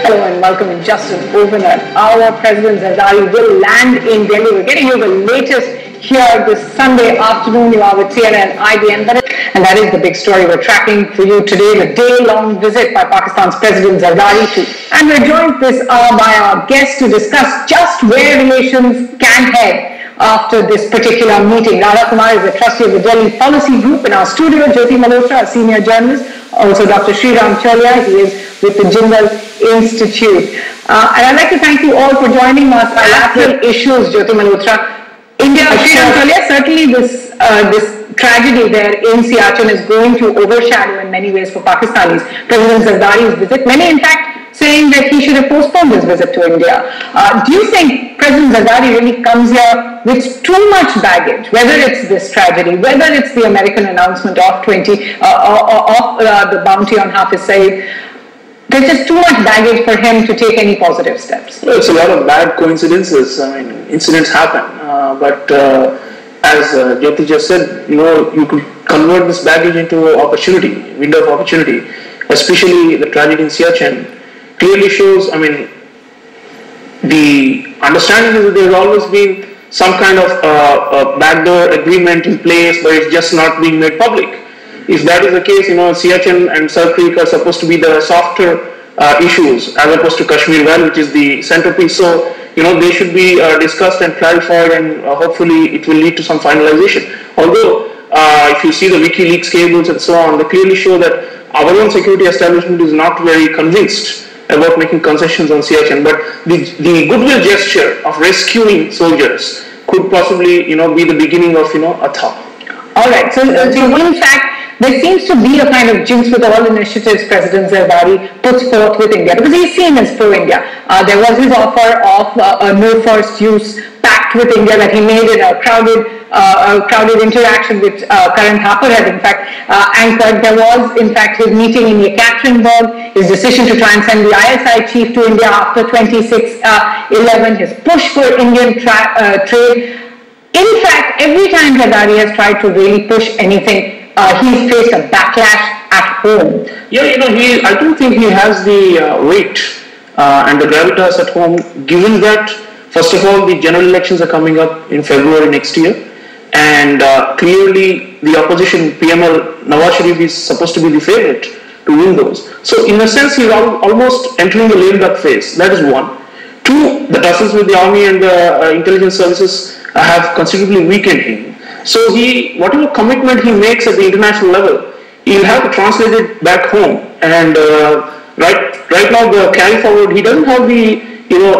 Hello and welcome in just over an hour. President Zardari will land in Delhi. We're getting you the latest here this Sunday afternoon. You are with CNN and IBN. And that is the big story we're tracking for you today, the day-long visit by Pakistan's President Zardari to. And we're joined this hour by our guests to discuss just where relations can head after this particular meeting. Radha Kumar is the trustee of the Delhi Policy Group in our studio. Jyoti Malhotra, a senior journalist. Also Dr. Sreeram Chaulia, he is with the Jindal Institute. And I'd like to thank you all for joining us. Bilateral issues, Jyoti Malhotra. India, Sreeram Chaulia, certainly this tragedy there in Siachen is going to overshadow in many ways for Pakistanis. President Zardari's visit, many in fact saying that he should have postponed his visit to India. Do you think President Zardari really comes here with too much baggage, whether it's this tragedy, whether it's the American announcement of the bounty on Hafiz Saeed? There's just too much baggage for him to take any positive steps. Well, it's a lot of bad coincidences. I mean, incidents happen, but as Jyoti just said, you could convert this baggage into opportunity, window of opportunity, especially the tragedy in Siachen. Clearly shows, the understanding is that there's always been some kind of backdoor agreement in place, but it's just not being made public. If that is the case, Siachen and Salt Creek are supposed to be the softer issues as opposed to Kashmir Valley, which is the centerpiece. So, they should be discussed and clarified, and hopefully it will lead to some finalization. Although, if you see the WikiLeaks cables and so on, they clearly show that our own security establishment is not very convinced about making concessions on Siachen, but the goodwill gesture of rescuing soldiers could possibly, be the beginning of, a thaw. All right. So in fact, there seems to be a kind of jinx with all initiatives President Zardari puts forth with India, because he's seen as pro-India. There was his offer of a no first use pact with India that he made in a crowded interaction which Karan Thapar had in fact anchored. There was in fact his meeting in Yekaterinburg, his decision to try and send the ISI chief to India after 26/11, his push for Indian trade. In fact, every time Zardari has tried to really push anything, he's faced a backlash at home. Yeah, I don't think he has the weight and the gravitas at home, given that, first of all, the general elections are coming up in February next year, and clearly the opposition, PML, Nawaz Sharif is supposed to be the favorite to win those. So in a sense, he's almost entering the lame duck phase. That is one. Two, the tussles with the army and the intelligence services have considerably weakened him. So whatever commitment he makes at the international level, he'll have to translate it back home. And right now, the carry forward, he doesn't have the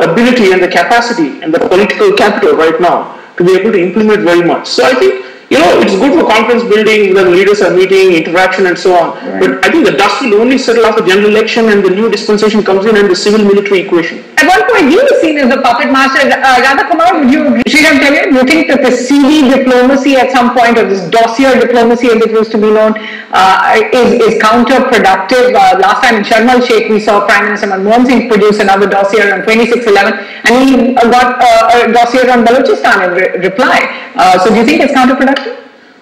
ability and the capacity and the political capital right now to be able to implement very much. So I think it's good for conference building, the leaders are meeting, interaction and so on. Right. But I think the dust will only settle after general election and the new dispensation comes in and the civil-military equation. At one point, you were seen as a puppet master. Radha Kumar, would you agree? Sreeram Chaulia, do you think that the CD diplomacy at some point, or this dossier diplomacy as it used to be known, is counterproductive? Last time in Sharm el Sheikh, we saw Prime Minister Manmohan Singh produce another dossier on 26/11, and he got a dossier on Balochistan in reply. So do you think it's counterproductive?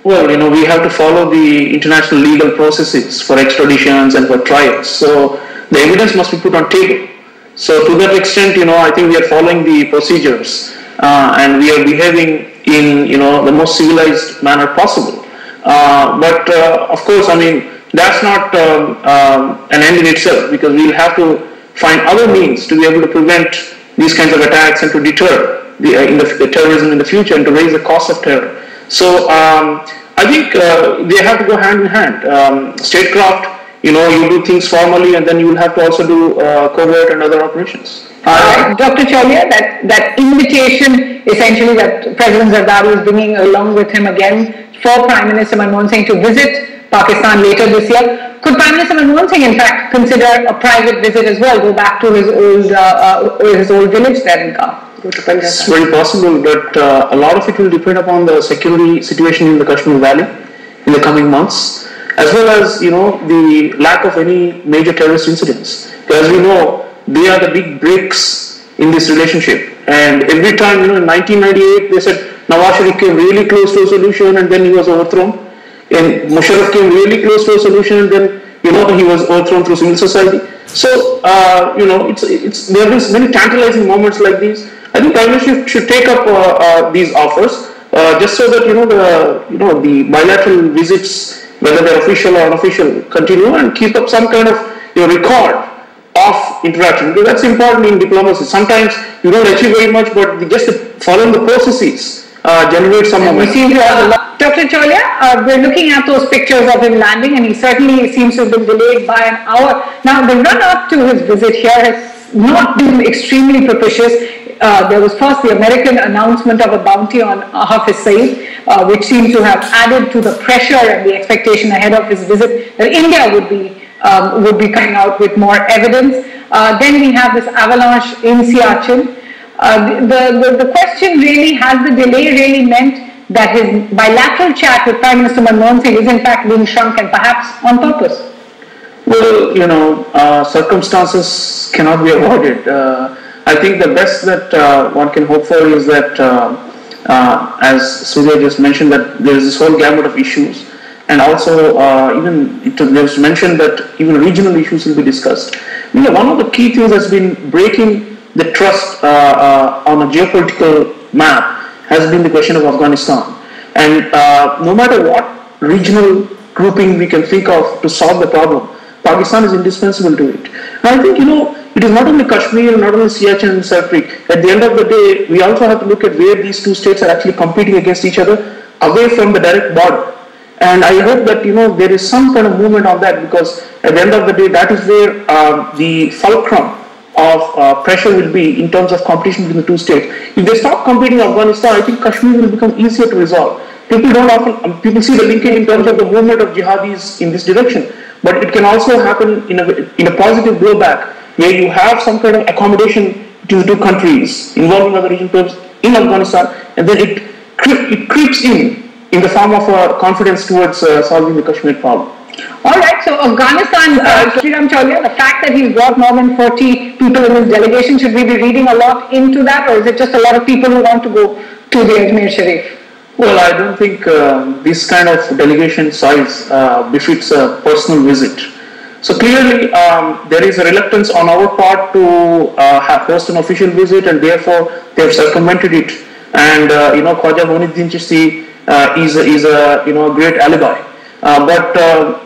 Well, we have to follow the international legal processes for extraditions and for trials. So the evidence must be put on table. So to that extent, I think we are following the procedures and we are behaving in, the most civilized manner possible. But of course, that's not an end in itself, because we'll have to find other means to be able to prevent these kinds of attacks and to deter the terrorism in the future and to raise the cost of terror. So I think they have to go hand in hand. Statecraft, you do things formally, and then you will have to also do covert and other operations. Dr. Chaulia, that invitation essentially that President Zardari is bringing along with him again for Prime Minister Manmohan Singh to visit Pakistan later this year. Could Prime Minister Manmohan Singh in fact consider a private visit as well, go back to his old village there in Kar? It's very possible, but a lot of it will depend upon the security situation in the Kashmir Valley in the coming months, as well as the lack of any major terrorist incidents. As we know, they are the big breaks in this relationship. And every time, in 1998, they said Nawaz Sharif came really close to a solution, and then he was overthrown. And Musharraf came really close to a solution, and then he was overthrown through civil society. So, there is many tantalizing moments like these. I think Prime Minister should take up these offers, just so that the bilateral visits, whether they're official or unofficial, continue and keep up some kind of record of interaction, because that's important in diplomacy. Sometimes you don't achieve very much, but just following the processes generate some momentum. We seem to have a lot. Dr. Chaulia, we're looking at those pictures of him landing, and he certainly seems to have been delayed by an hour. Now, the run-up to his visit here has not been extremely propitious. There was first the American announcement of a bounty on Hafiz Saeed, which seemed to have added to the pressure and the expectation ahead of his visit that India would be coming out with more evidence. Then we have this avalanche in Siachen. The question really, has the delay really meant that his bilateral chat with Prime Minister Manmohan Singh is in fact being shrunk, and perhaps on purpose? Well, circumstances cannot be avoided. I think the best that one can hope for is that, as Surya just mentioned, that there is this whole gamut of issues, and also there was mentioned that even regional issues will be discussed. One of the key things that's been breaking the trust on a geopolitical map has been the question of Afghanistan. And no matter what regional grouping we can think of to solve the problem, Pakistan is indispensable to it. And I think, it is not only Kashmir, not only Siachen and Sartrik. At the end of the day, we also have to look at where these two states are actually competing against each other, away from the direct border. And I hope that, there is some kind of movement on that, because at the end of the day, that is where the fulcrum of pressure will be in terms of competition between the two states. If they stop competing in Afghanistan, I think Kashmir will become easier to resolve. People see the linkage in terms of the movement of jihadis in this direction, but it can also happen in a positive blowback, where you have some kind of accommodation between the two countries involving other regional in Afghanistan, and then it creeps in the form of confidence towards solving the Kashmir problem. All right, so Afghanistan, Sreeram Chaulia, the fact that he's brought more than 40 people in his delegation, should we be reading a lot into that, or is it just a lot of people who want to go to the Ajmer Sharif? Well, I don't think this kind of delegation size befits a personal visit. So clearly, there is a reluctance on our part to host an official visit, and therefore they have circumvented it. And Khwaja Moinuddin Chishti is a great alibi. But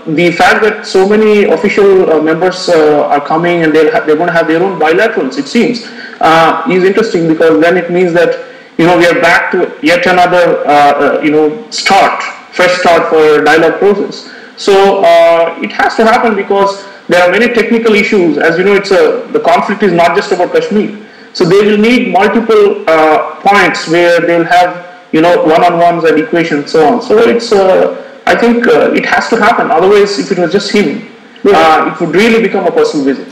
the fact that so many official members are coming, and they're going to have their own bilaterals, it seems, is interesting, because then it means that we are back to yet another fresh start for dialogue process. So it has to happen, because there are many technical issues. As you know, the conflict is not just about Kashmir. So they will need multiple points where they'll have one-on-ones and equations and so on. So I think it has to happen. Otherwise, if it was just him, it would really become a personal visit.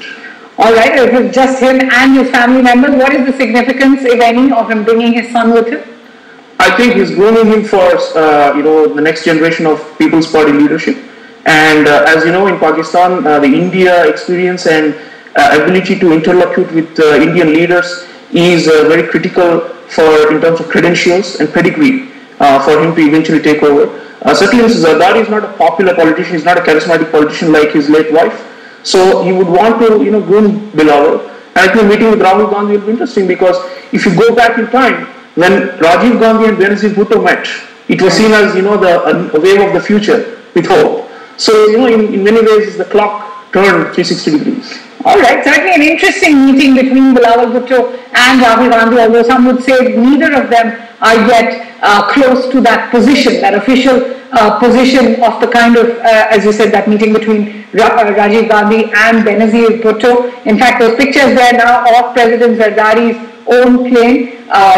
All right, if it's just him and his family members, what is the significance, if any, of him bringing his son with him? I think he's grooming him for the next generation of People's Party leadership. And as you know, in Pakistan, the India experience and ability to interlocute with Indian leaders is very critical in terms of credentials and pedigree for him to eventually take over. Certainly, Mr. Zardari is not a popular politician. He's not a charismatic politician like his late wife. So he would want to, groom Bilawal. And I think meeting with Rahul Gandhi will be interesting, because if you go back in time, when Rajiv Gandhi and Benazir Bhutto met, it was seen as, a wave of the future with hope. So, in many ways, the clock turned 360 degrees. All right, certainly an interesting meeting between Bilawal Bhutto and Rahul Gandhi, although some would say neither of them are yet close to that position, that official position of the kind of, as you said, that meeting between Rajiv Gandhi and Benazir Bhutto. In fact, those pictures there now of President Zardari's own plane.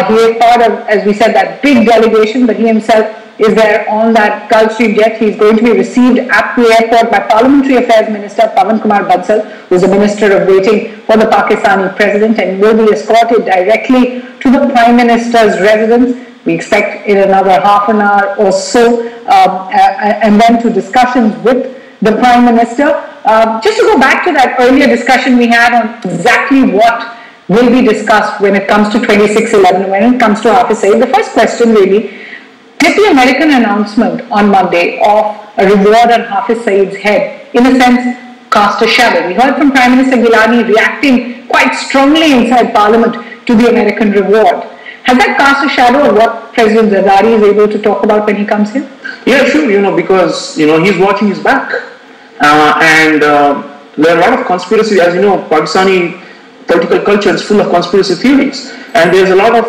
He is part of, as we said, that big delegation, but he himself is there on that Gulfstream jet. He's going to be received at the airport by Parliamentary Affairs Minister Pawan Kumar Bansal, who is the Minister of Waiting for the Pakistani President, and will be escorted directly to the Prime Minister's residence. We expect in another half an hour or so, and then to discussions with the Prime Minister. Just to go back to that earlier discussion we had on exactly what will be discussed when it comes to 2611, when it comes to Hafiz Saeed, the first question really, did the American announcement on Monday of a reward on Hafiz Saeed's head, in a sense, cast a shadow. We heard from Prime Minister Gilani reacting quite strongly inside Parliament to the American reward. Has that cast a shadow on what President Zardari is able to talk about when he comes here? Yeah, sure, because, he's watching his back. And there are a lot of conspiracy, as you know, Pakistani political culture is full of conspiracy theories. And there's a lot of,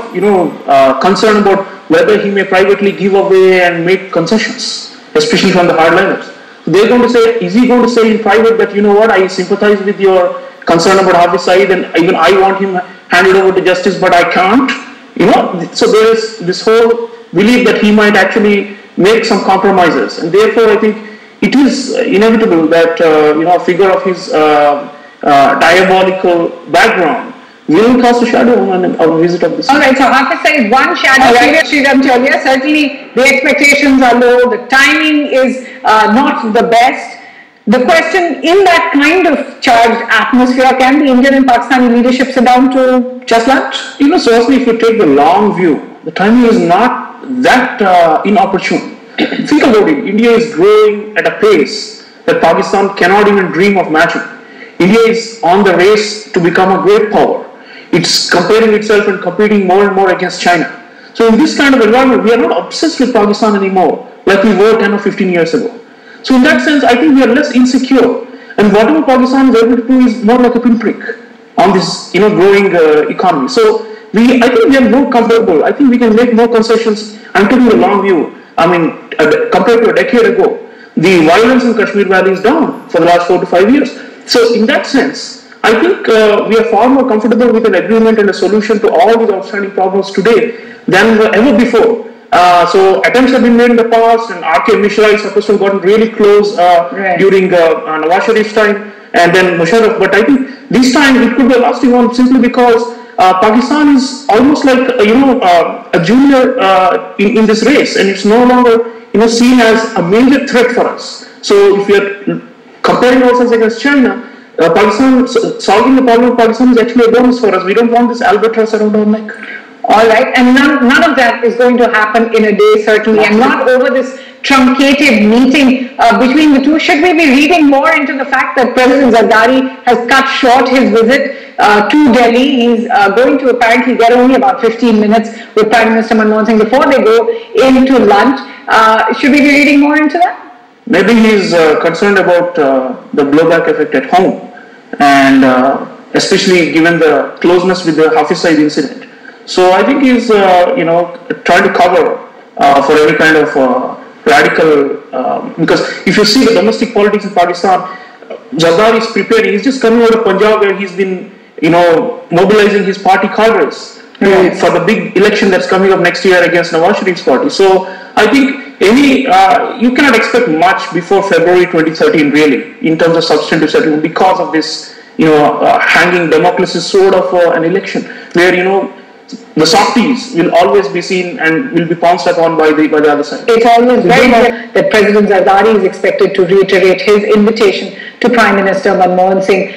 concern about whether he may privately give away and make concessions, especially from the hardliners. They're going to say, is he going to say in private that, I sympathize with your concern about Hafizide and even I want him handed over to justice, but I can't? So there is this whole belief that he might actually make some compromises. And therefore, I think it is inevitable that, a figure of his diabolical background will cast a shadow on a visit of this. All right, so Hafizide, one shadow, right, Sreeram Chaulia. Certainly, the expectations are low, the timing is not the best. The question, in that kind of charged atmosphere, can the Indian and Pakistani leadership sit down to just lunch? Certainly if you take the long view, the timing is not that inopportune. Think about it, India is growing at a pace that Pakistan cannot even dream of matching. India is on the race to become a great power. It's comparing itself and competing more and more against China. So in this kind of environment, we are not obsessed with Pakistan anymore, like we were 10 or 15 years ago. So in that sense, I think we are less insecure. And whatever Pakistan is able to do is more like a pinprick on this, growing economy. So I think we are more comfortable. I think we can make more concessions. I'm taking a long view. Compared to a decade ago, the violence in Kashmir Valley is down for the last 4 to 5 years. So in that sense, I think we are far more comfortable with an agreement and a solution to all these outstanding problems today than ever before. So attempts have been made in the past, and R.K. Mishra is supposed to have gotten really close during Nawaz Sharif's time, and then Musharraf. But I think this time it could be a lasting one simply because Pakistan is almost like a junior in this race, and it's no longer seen as a major threat for us. So if we are comparing ourselves against China, Pakistan solving the problem of Pakistan is actually a bonus for us. We don't want this albatross around our neck. All right, and none of that is going to happen in a day, certainly, and not over this truncated meeting between the two. Should we be reading more into the fact that President Zardari has cut short his visit to Delhi? He's going to apparently get only about 15 minutes with Prime Minister Manmohan Singh before they go into lunch. Should we be reading more into that? Maybe he's concerned about the blowback effect at home, and especially given the closeness with the Hafizide incident. So I think he's, trying to cover for any kind of radical, because if you see the domestic politics in Pakistan, Zardari is preparing. He's just coming out of Punjab where he's been, mobilizing his party cadres for the big election that's coming up next year against Nawaz Sharif's party. So I think you cannot expect much before February 2013 really in terms of substantive settlement because of this, hanging Damocles' sword of an election where, the softies will always be seen and will be pounced upon by the other side. It's always very clear that President Zardari is expected to reiterate his invitation to Prime Minister Manmohan Singh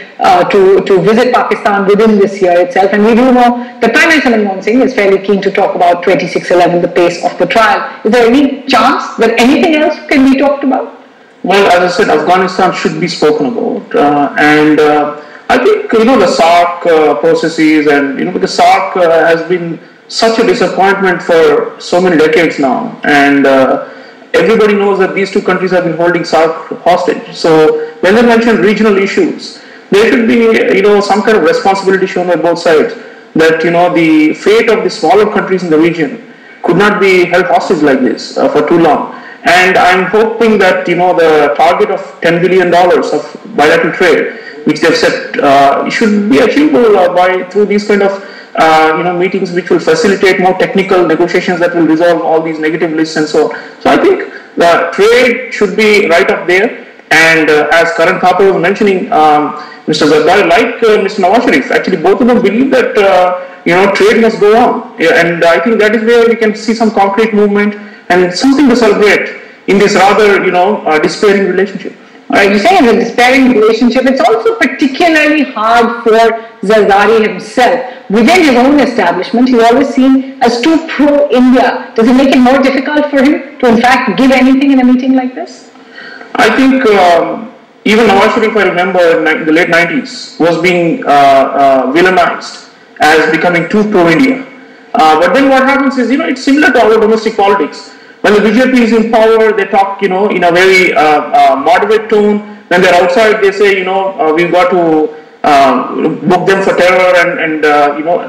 to visit Pakistan within this year itself. And we do know that Prime Minister Manmohan Singh is fairly keen to talk about 2611, the pace of the trial. Is there any chance that anything else can be talked about? Well, as I said, Afghanistan should be spoken about. I think, the SARC processes and, because SARC has been such a disappointment for so many decades now. And everybody knows that these two countries have been holding SARC hostage. So when they mention regional issues, there should be, some kind of responsibility shown by both sides that, the fate of the smaller countries in the region could not be held hostage like this for too long. And I'm hoping that, the target of $10 billion of bilateral trade, which they've set, should be achievable through these kind of meetings which will facilitate more technical negotiations that will resolve all these negative lists and so on. So I think the trade should be right up there. And as Karan Thapar was mentioning, Mr. Zardari, like Mr. Nawaz Sharif, actually both of them believe that trade must go on. And I think that is where we can see some concrete movement and something to celebrate in this rather despairing relationship. Right, you're saying it's a despairing relationship. It's also particularly hard for Zardari himself. Within his own establishment, he's always seen as too pro-India. Does it make it more difficult for him to, in fact, give anything in a meeting like this? I think even Nawaz Sharif, I remember in the late 90s, was being villainized as becoming too pro-India. But then what happens is, it's similar to our domestic politics. When the BJP is in power, they talk, in a very moderate tone. When they're outside, they say, we've got to book them for terror and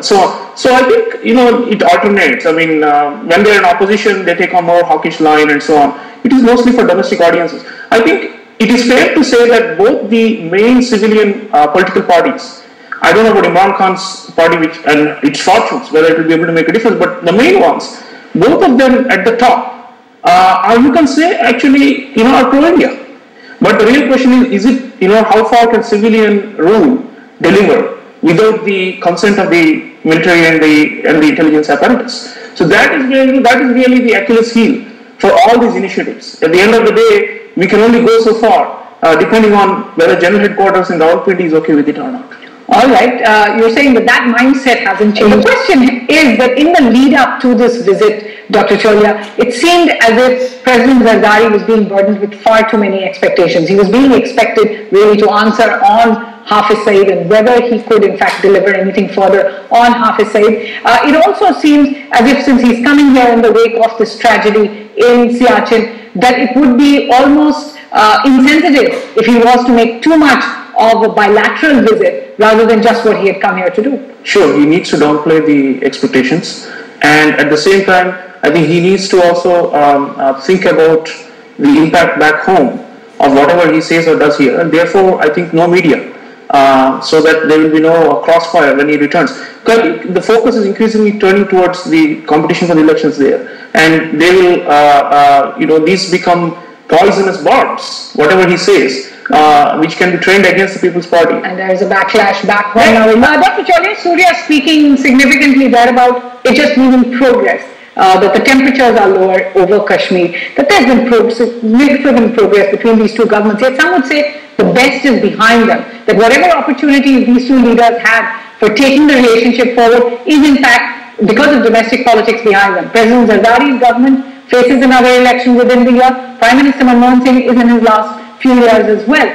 so on. So I think, it alternates. I mean, when they're in opposition, they take a more hawkish line and so on. It is mostly for domestic audiences. I think it is fair to say that both the main civilian political parties, I don't know about Imran Khan's party and its fortunes, whether it will be able to make a difference, but the main ones, both of them at the top, you can say actually, are pro-India. But the real question is it, how far can civilian rule deliver without the consent of the military and the intelligence apparatus? So that is really the Achilles heel for all these initiatives. At the end of the day, we can only go so far, depending on whether General Headquarters in Rawalpindi is okay with it or not. All right, you're saying that mindset hasn't changed. The question is that in the lead up to this visit, Dr. Chaulia, it seemed as if President Zardari was being burdened with far too many expectations. He was being expected really to answer on Hafiz Saeed and whether he could in fact deliver anything further on Hafiz Saeed. It also seems as if since he's coming here in the wake of this tragedy in Siachen, that it would be almost insensitive if he was to make too much of a bilateral visit rather than just what he had come here to do. Sure, he needs to downplay the expectations, and at the same time, I think he needs to also think about the impact back home of whatever he says or does here, and therefore I think no media, so that there will be no crossfire when he returns. Because the focus is increasingly turning towards the competition for the elections there, and they will, these become poisonous barbs, whatever he says, which can be trained against the People's Party. And there is a backlash back home now. Dr. Chaulia, Surya speaking significantly there about it just moving progress. That the temperatures are lower over Kashmir, that there's been significant progress between these two governments. Yet some would say the best is behind them, that whatever opportunities these two leaders had for taking the relationship forward is in fact because of domestic politics behind them. President Zardari's government faces another election within the year. Prime Minister Manmohan Singh is in his last few years as well.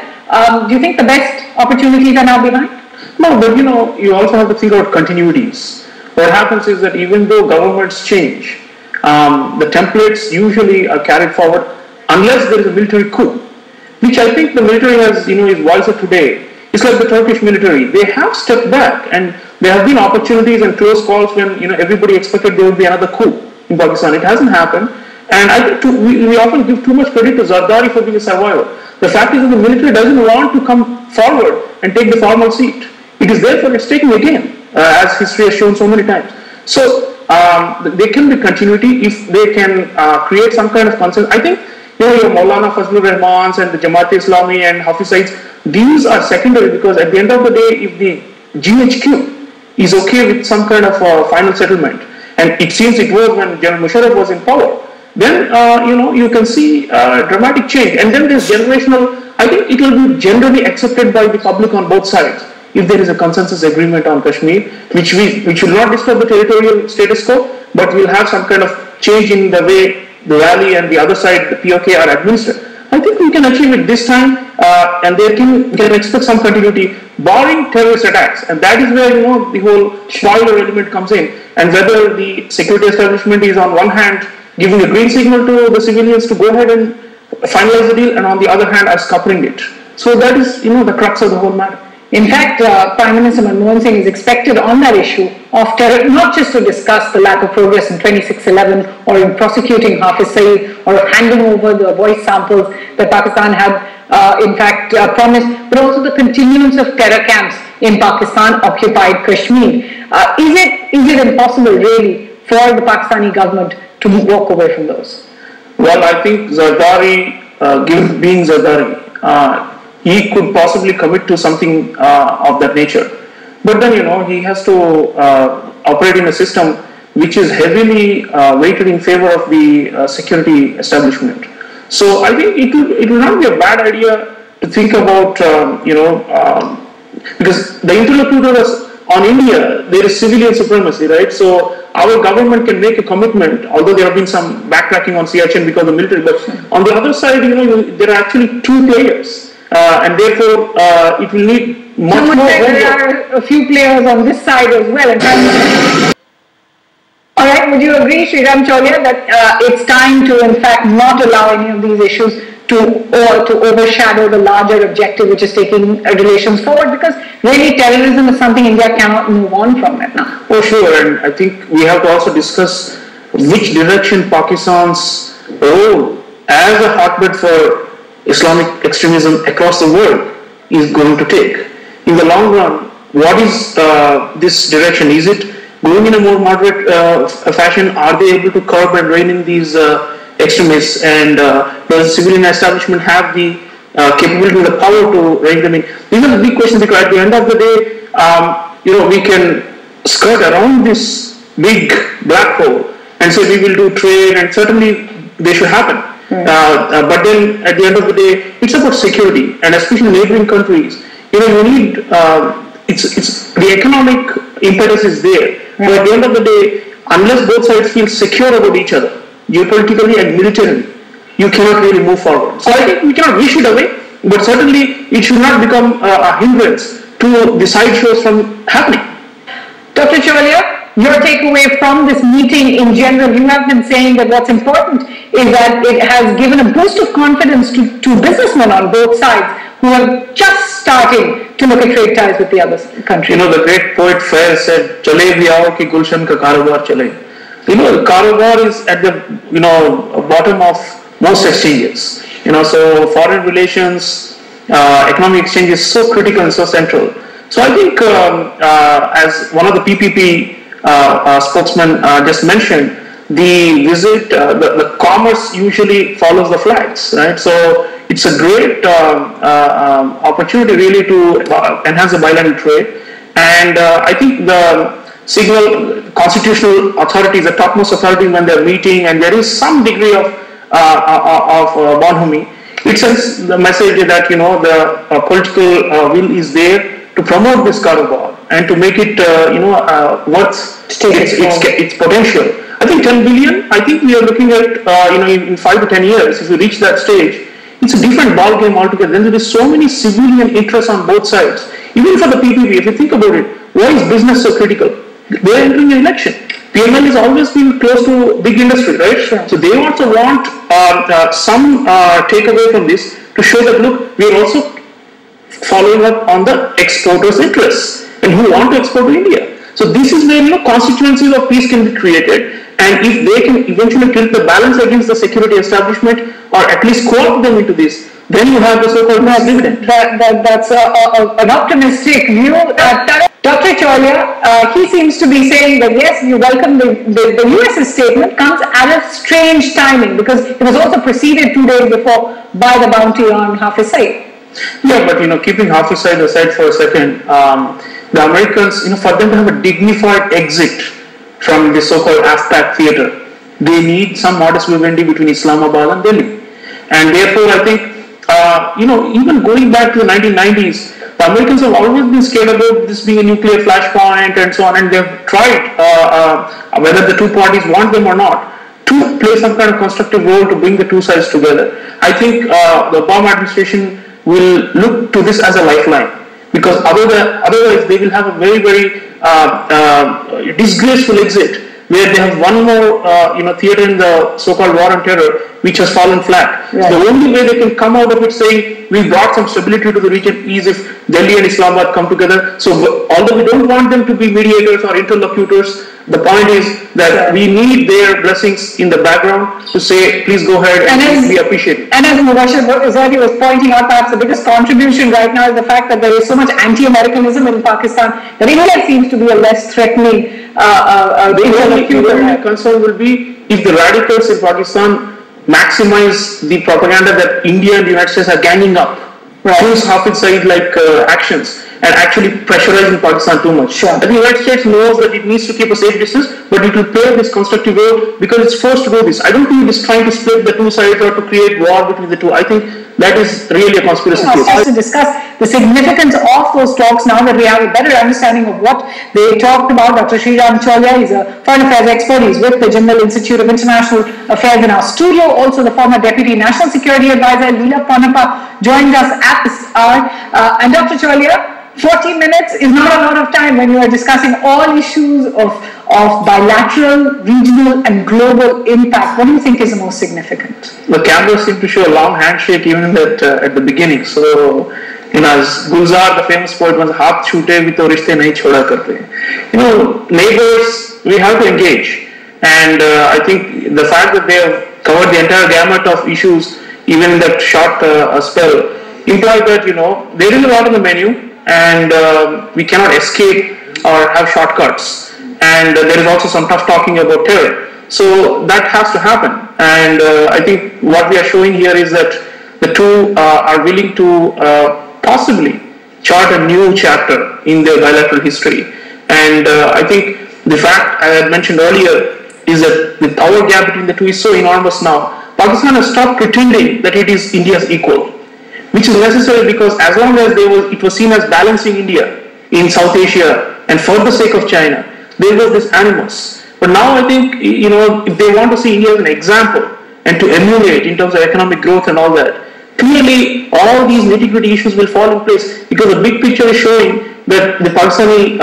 Do you think the best opportunities are now behind? No, but you also have to think about continuities. What happens is that even though governments change, the templates usually are carried forward unless there is a military coup, which I think the military has, is wiser today. It's like the Turkish military. They have stepped back, and there have been opportunities and close calls when everybody expected there would be another coup in Pakistan. It hasn't happened, and I think we often give too much credit to Zardari for being a survivor. The fact is that the military doesn't want to come forward and take the formal seat. It is therefore it's taking again. As history has shown so many times. So there can be continuity if they can create some kind of consensus. I think your Maulana Fazlur Rahmans and the Jamaat-e-Islami and Hafiz Saids, these are secondary because at the end of the day, if the GHQ is okay with some kind of final settlement, and it seems it was when General Musharraf was in power, then you can see dramatic change. And then there's generational. I think it will be generally accepted by the public on both sides. If there is a consensus agreement on Kashmir, which will not disturb the territorial status quo, but will have some kind of change in the way the Valley and the other side, the POK, are administered. I think we can achieve it this time, and we can expect some continuity, barring terrorist attacks. And that is where the whole spoiler element comes in, and whether the security establishment is on one hand giving a green signal to the civilians to go ahead and finalize the deal, and on the other hand as coupling it. So that is the crux of the whole matter. In fact, Prime Minister Manmohan Singh is expected on that issue of terror, not just to discuss the lack of progress in 2611 or in prosecuting Hafiz Saeed or handing over the voice samples that Pakistan had in fact promised, but also the continuance of terror camps in Pakistan-occupied Kashmir. Is it impossible really for the Pakistani government to walk away from those? Well, I think Zardari, being Zardari, he could possibly commit to something of that nature. But then, he has to operate in a system which is heavily weighted in favor of the security establishment. So I think it will not be a bad idea to think about, because the interlocutors on India, there is civilian supremacy, right? So our government can make a commitment, although there have been some backtracking on Siachen because of the military, but on the other side, there are actually two players. and therefore it will need much more homework. There are a few players on this side as well. All right, would you agree, Sreeram Chaulia, that it's time to, in fact, not allow any of these issues to overshadow the larger objective, which is taking relations forward? Because really, terrorism is something India cannot move on from right now. Oh, sure, and I think we have to also discuss which direction Pakistan's role as a hotbed for Islamic extremism across the world is going to take. In the long run, what is this direction? Is it going in a more moderate fashion? Are they able to curb and rein in these extremists? And does the civilian establishment have the capability and the power to rein them in? These are the big questions, because at the end of the day, we can skirt around this big black hole and say we will do trade, and certainly they should happen. But then at the end of the day, it's about security, and especially neighboring countries. You need it's the economic impetus is there, but at the end of the day, unless both sides feel secure about each other, geopolitically and militarily, you cannot really move forward. So I think we cannot wish it away, but certainly it should not become a hindrance to the side shows from happening. Dr. Chaulia, your takeaway from this meeting in general, you have been saying that what's important is that it has given a boost of confidence to businessmen on both sides who are just starting to look at trade ties with the other country. The great poet Fair said, "Chale bhi aao ki gulshan ka karobar chale." The karobar is at the bottom of most exchanges. So foreign relations, economic exchange is so critical and so central. So I think, as one of the PPP spokesman just mentioned, the visit, the commerce usually follows the flags, right? So it's a great opportunity really to enhance the bilateral trade, and I think the signal constitutional authorities, the topmost authorities, when they're meeting and there is some degree of bonhomie, it sends the message that the political will is there to promote this karobar and to make it worth its potential. I think 10 billion. I think we are looking at in 5 to 10 years. If we reach that stage, it's a different ball game altogether. Then there is so many civilian interests on both sides. Even for the PPP, if you think about it, why is business so critical? They are entering an election. PML has always been close to big industry, right? Sure. So they also want some takeaway from this to show that look, we are also following up on the exporters' interests and who want to export to India. So this is where constituencies of peace can be created, and if they can eventually tilt the balance against the security establishment or at least co-opt them into this, then you have the so-called mass dividend. That's an optimistic view. Dr. Chaulia, he seems to be saying that yes, you welcome the US's statement comes at a strange timing because it was also preceded 2 days before by the bounty on Hafiz Saeed. Yeah, but keeping Hafiz Saeed aside for a second, the Americans, for them to have a dignified exit from the so-called AFPAC theater, they need some modus vivendi between Islamabad and Delhi. And therefore, I think, even going back to the 1990s, the Americans have always been scared about this being a nuclear flashpoint and so on, and they've tried, whether the two parties want them or not, to play some kind of constructive role to bring the two sides together. I think the Obama administration will look to this as a lifeline, because otherwise they will have a very, very disgraceful exit where they have one more theater in the so-called war on terror which has fallen flat. Right. So the only way they can come out of it saying we brought some stability to the region is if Delhi and Islamabad come together. So although we don't want them to be mediators or interlocutors, the point is that we need their blessings in the background to say, please go ahead and we appreciate it. And as Mubashir Zahdi was pointing out, perhaps the biggest contribution right now is the fact that there is so much anti-Americanism in Pakistan that India seems to be a less threatening interlocutor. The only concern will be if the radicals in Pakistan maximize the propaganda that India and the United States are ganging up, choose Hafiz Saeed-like actions. and actually pressurizing Pakistan too much. Sure. The United States knows that it needs to keep a safe distance, but it will play this constructive role because it's forced to do this. I don't think it is trying to split the two sides or to create war between the two. I think that is really a conspiracy theory. To discuss the significance of those talks now that we have a better understanding of what they talked about. Dr. Sreeram Chaulia is a foreign affairs expert. He's with the Jindal Institute of International Affairs in our studio. Also, the former Deputy National Security Advisor, Leela Ponnappa, joins us at this hour. And Dr. Chaulia, 40 minutes is not a lot of time when you are discussing all issues of bilateral, regional and global impact. What do you think is the most significant? The cameras seem to show a long handshake even at the beginning. So, as Gulzar, the famous poet, was haath chhoote bhi to rishte nahi choda karte. Neighbors, we have to engage. And I think the fact that they have covered the entire gamut of issues, even in that short spell, implies that, there is a lot on the menu, and we cannot escape or have shortcuts. And there is also some tough talking about terror. So that has to happen. And I think what we are showing here is that the two are willing to possibly chart a new chapter in their bilateral history. And I think the fact I had mentioned earlier is that the power gap between the two is so enormous now. Pakistan has stopped pretending that it is India's equal, which is necessary because as long as it was seen as balancing India in South Asia and for the sake of China, there was this animus. But now I think, if they want to see India as an example and to emulate in terms of economic growth and all that, clearly all these nitty-gritty issues will fall in place because the big picture is showing that the Pakistani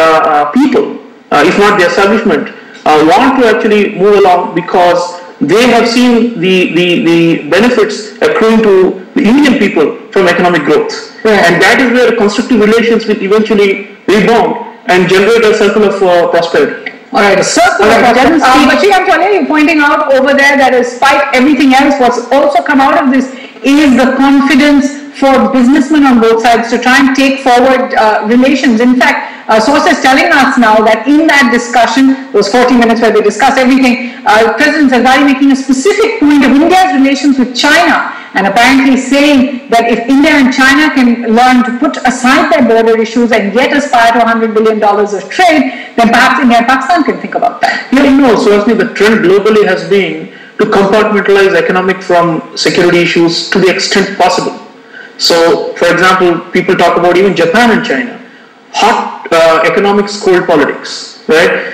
people, if not the establishment, want to actually move along because they have seen the benefits accruing to the Indian people from economic growth. Right. And that is where constructive relations will eventually rebound and generate a circle of prosperity. All right, a circle of prosperity. But Sreeram Chaulia, you're pointing out over there that despite everything else, what's also come out of this is the confidence for businessmen on both sides to try and take forward relations. In fact, sources telling us now that in that discussion, those 40 minutes where they discuss everything, President Zardari making a specific point of India's relations with China and apparently saying that if India and China can learn to put aside their border issues and yet aspire to $100 billion of trade, then perhaps India and Pakistan can think about that. So I think the trend globally has been to compartmentalize economic from security issues to the extent possible. So, for example, people talk about even Japan and China. Hot economics, cold politics, right?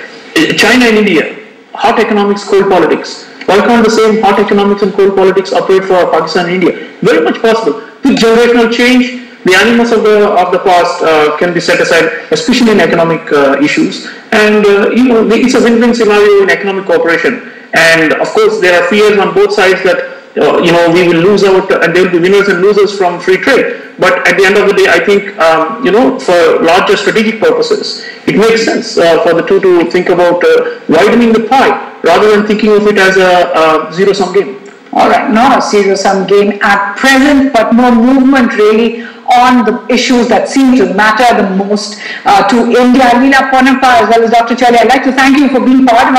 China and India, hot economics, cold politics. Why can't the same hot economics and cold politics operate for Pakistan and India? Very much possible. With generational change, the animus of the past can be set aside, especially in economic issues. And it's a win-win scenario in economic cooperation. And of course, there are fears on both sides that we will lose out, and there will be winners and losers from free trade. But at the end of the day, I think, for larger strategic purposes, it makes sense for the two to think about widening the pie rather than thinking of it as a zero-sum game. All right, not a zero-sum game at present, but more movement really on the issues that seem to matter the most to India. Leela Ponnappa as well as Dr. Chaulia, I'd like to thank you for being part of